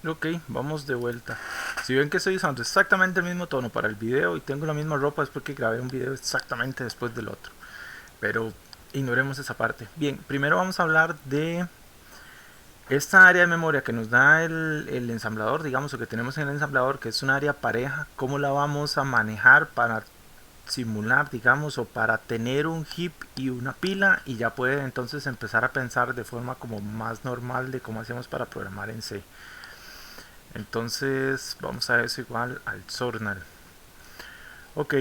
Ok, vamos de vuelta. Si ven que estoy usando exactamente el mismo tono para el video y tengo la misma ropa es porque grabé un video exactamente después del otro. Pero ignoremos esa parte. Bien, primero vamos a hablar de esta área de memoria que nos da el ensamblador, digamos, o que tenemos en el ensamblador, que es un área pareja. ¿Cómo la vamos a manejar para simular, digamos, o para tener un heap y una pila? Y ya puede entonces empezar a pensar de forma como más normal de cómo hacemos para programar en C. Entonces vamos a eso igual al Sornal. Ok,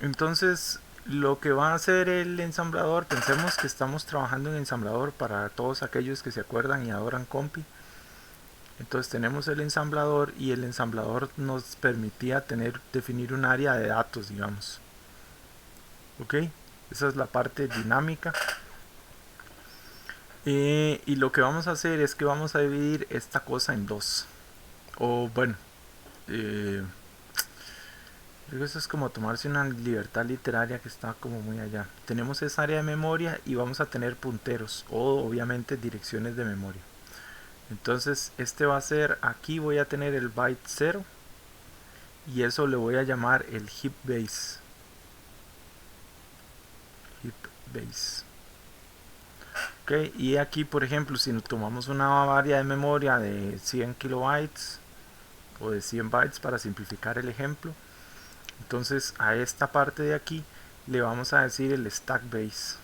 entonces lo que va a hacer el ensamblador, pensemos que estamos trabajando en ensamblador para todos aquellos que se acuerdan y adoran Compi. Entonces tenemos el ensamblador y el ensamblador nos permitía definir un área de datos, digamos. Ok, esa es la parte dinámica. Y lo que vamos a hacer es que vamos a dividir esta cosa en dos. O bueno, eh, creo que eso es como tomarse una libertad literaria que está como muy allá. Tenemos esa área de memoria y vamos a tener punteros o obviamente direcciones de memoria. Entonces este va a ser, aquí voy a tener el byte 0 y eso le voy a llamar el heap base. Heap base. Okay, y aquí por ejemplo si tomamos una área de memoria de 100 kilobytes o de 100 bytes para simplificar el ejemplo, entonces a esta parte de aquí le vamos a decir el stack base.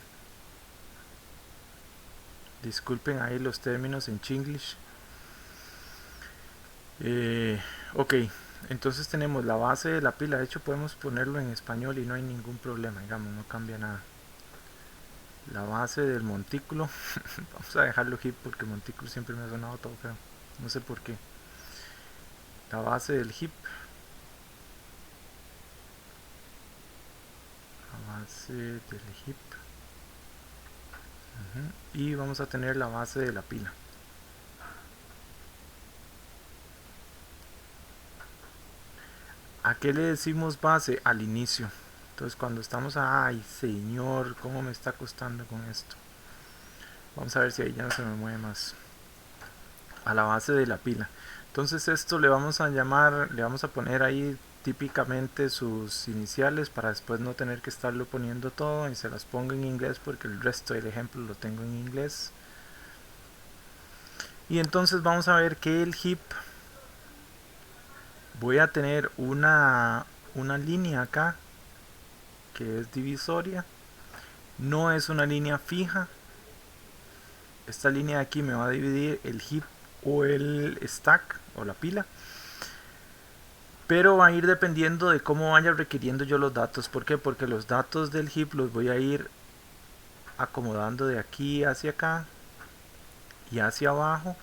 Disculpen ahí los términos en Chinglish. Eh, ok, entonces tenemos la base de la pila. De hecho podemos ponerlo en español y no hay ningún problema, digamos, no cambia nada. La base del montículo. Vamos a dejarlo hip porque montículo siempre me ha sonado todo feo. No sé por qué. La base del hip. La base del hip. Y vamos a tener la base de la pila. ¿A qué le decimos base? Al inicio. Entonces cuando estamos, ay señor, ¿cómo me está costando con esto? Vamos a ver si ahí ya no se me mueve más. A la base de la pila. Entonces esto le vamos a llamar, le vamos a poner ahí típicamente sus iniciales para después no tener que estarlo poniendo todo y se las pongo en inglés porque el resto del ejemplo lo tengo en inglés. Y entonces vamos a ver que el heap voy a tener una línea acá que es divisoria. No es una línea fija. Esta línea de aquí me va a dividir el heap o el stack o la pila, pero va a ir dependiendo de cómo vaya requiriendo yo los datos. ¿Por qué? Porque los datos del heap los voy a ir acomodando de aquí hacia acá y hacia abajo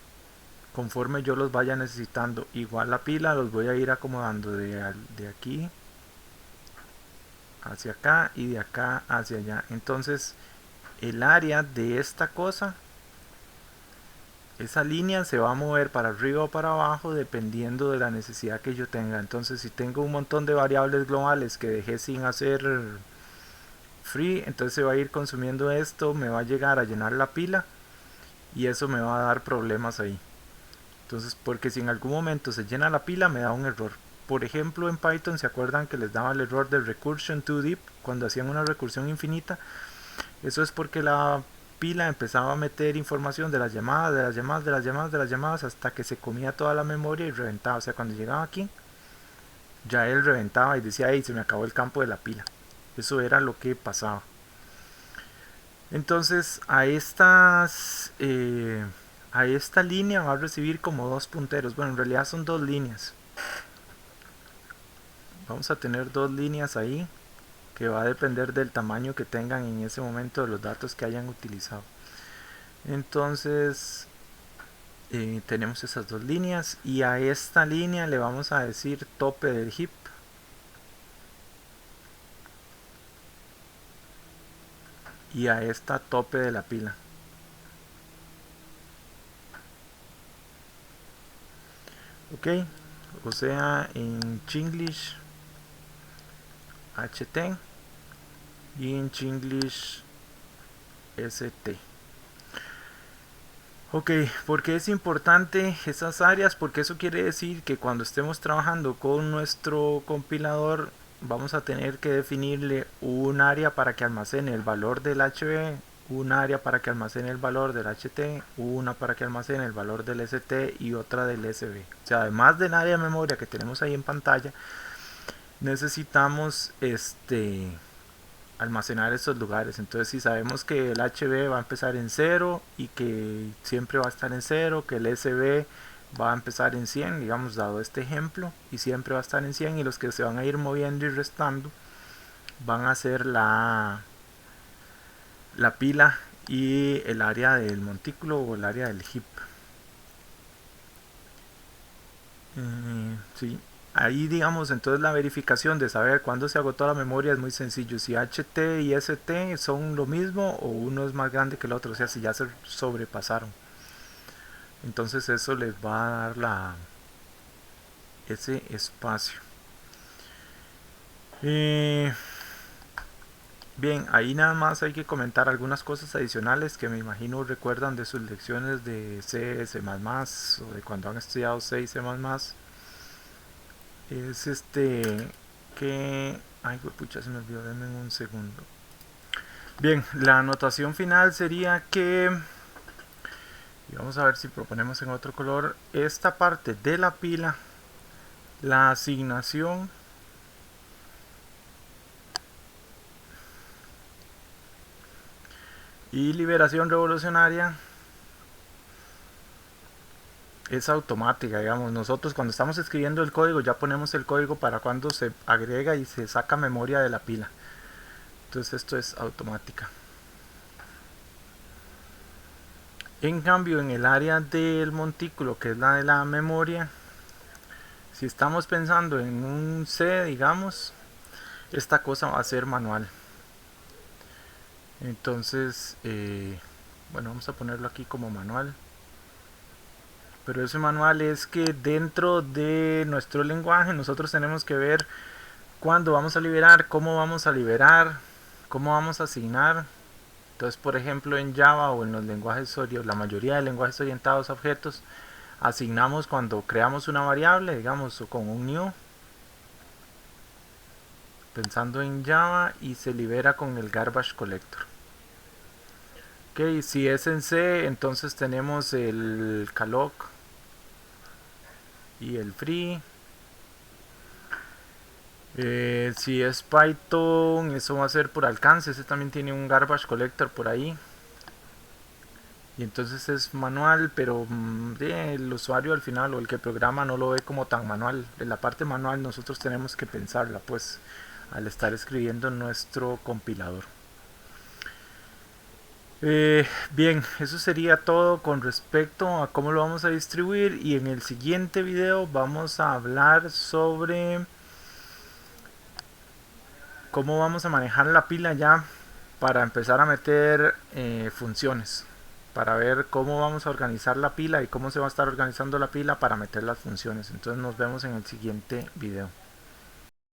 conforme yo los vaya necesitando. Igual la pila los voy a ir acomodando de aquí hacia acá y de acá hacia allá. Entonces el área de esta cosa, esa línea se va a mover para arriba o para abajo dependiendo de la necesidad que yo tenga. Entonces si tengo un montón de variables globales que dejé sin hacer free, entonces se va a ir consumiendo esto, me va a llegar a llenar la pila y eso me va a dar problemas ahí. Entonces, porque si en algún momento se llena la pila me da un error. Por ejemplo en Python, ¿se acuerdan que les daba el error de recursion too deep cuando hacían una recursión infinita? Eso es porque la pila empezaba a meter información de las llamadas, de las llamadas, de las llamadas, de las llamadas hasta que se comía toda la memoria y reventaba. O sea, cuando llegaba aquí, ya él reventaba y decía, hey, se me acabó el campo de la pila. Eso era lo que pasaba. Entonces a esta línea va a recibir como dos punteros. Bueno, en realidad son dos líneas. Vamos a tener dos líneas ahí que va a depender del tamaño que tengan en ese momento de los datos que hayan utilizado. Entonces tenemos esas dos líneas y a esta línea le vamos a decir tope del heap y a esta tope de la pila. Ok, o sea en Chinglish HT y en Chinglish ST. Ok, ¿por qué es importante esas áreas? Porque eso quiere decir que cuando estemos trabajando con nuestro compilador vamos a tener que definirle un área para que almacene el valor del HB, un área para que almacene el valor del HT, una para que almacene el valor del ST y otra del SB. O sea, además del área de memoria que tenemos ahí en pantalla, necesitamos almacenar estos lugares. Entonces, si sabemos que el HB va a empezar en 0 y que siempre va a estar en 0, que el SB va a empezar en 100, digamos, dado este ejemplo, y siempre va a estar en 100, y los que se van a ir moviendo y restando van a ser la pila y el área del montículo o el área del heap. Sí. Ahí digamos entonces la verificación de saber cuándo se agotó la memoria es muy sencillo. Si HT y ST son lo mismo o uno es más grande que el otro, o sea, si ya se sobrepasaron. Entonces eso les va a dar ese espacio. Bien, ahí nada más hay que comentar algunas cosas adicionales que me imagino recuerdan de sus lecciones de C, C++ o de cuando han estudiado C y C++. Es que... Ay, pucha, se me olvidó, denme un segundo. Bien, la anotación final sería que... Y vamos a ver si proponemos en otro color. Esta parte de la pila, la asignación y liberación revolucionaria es automática, digamos. Nosotros cuando estamos escribiendo el código ya ponemos el código para cuando se agrega y se saca memoria de la pila. Entonces esto es automática. En cambio, en el área del montículo, que es la de la memoria, si estamos pensando en un C, digamos, esta cosa va a ser manual. Entonces, bueno, vamos a ponerlo aquí como manual. Pero ese manual es que dentro de nuestro lenguaje nosotros tenemos que ver cuándo vamos a liberar, cómo vamos a liberar, cómo vamos a asignar. Entonces, por ejemplo, en Java o en los lenguajes, la mayoría de lenguajes orientados a objetos, asignamos cuando creamos una variable, digamos, con un new, pensando en Java, y se libera con el garbage collector. Ok, si es en C, entonces tenemos el calloc y el free. Si es Python, eso va a ser por alcance. Ese también tiene un garbage collector por ahí. Y entonces es manual, pero el usuario al final o el que programa no lo ve como tan manual. En la parte manual nosotros tenemos que pensarla, pues, al estar escribiendo nuestro compilador. Bien, eso sería todo con respecto a cómo lo vamos a distribuir, y en el siguiente video vamos a hablar sobre cómo vamos a manejar la pila ya para empezar a meter funciones, para ver cómo vamos a organizar la pila y cómo se va a estar organizando la pila para meter las funciones. Entonces nos vemos en el siguiente video.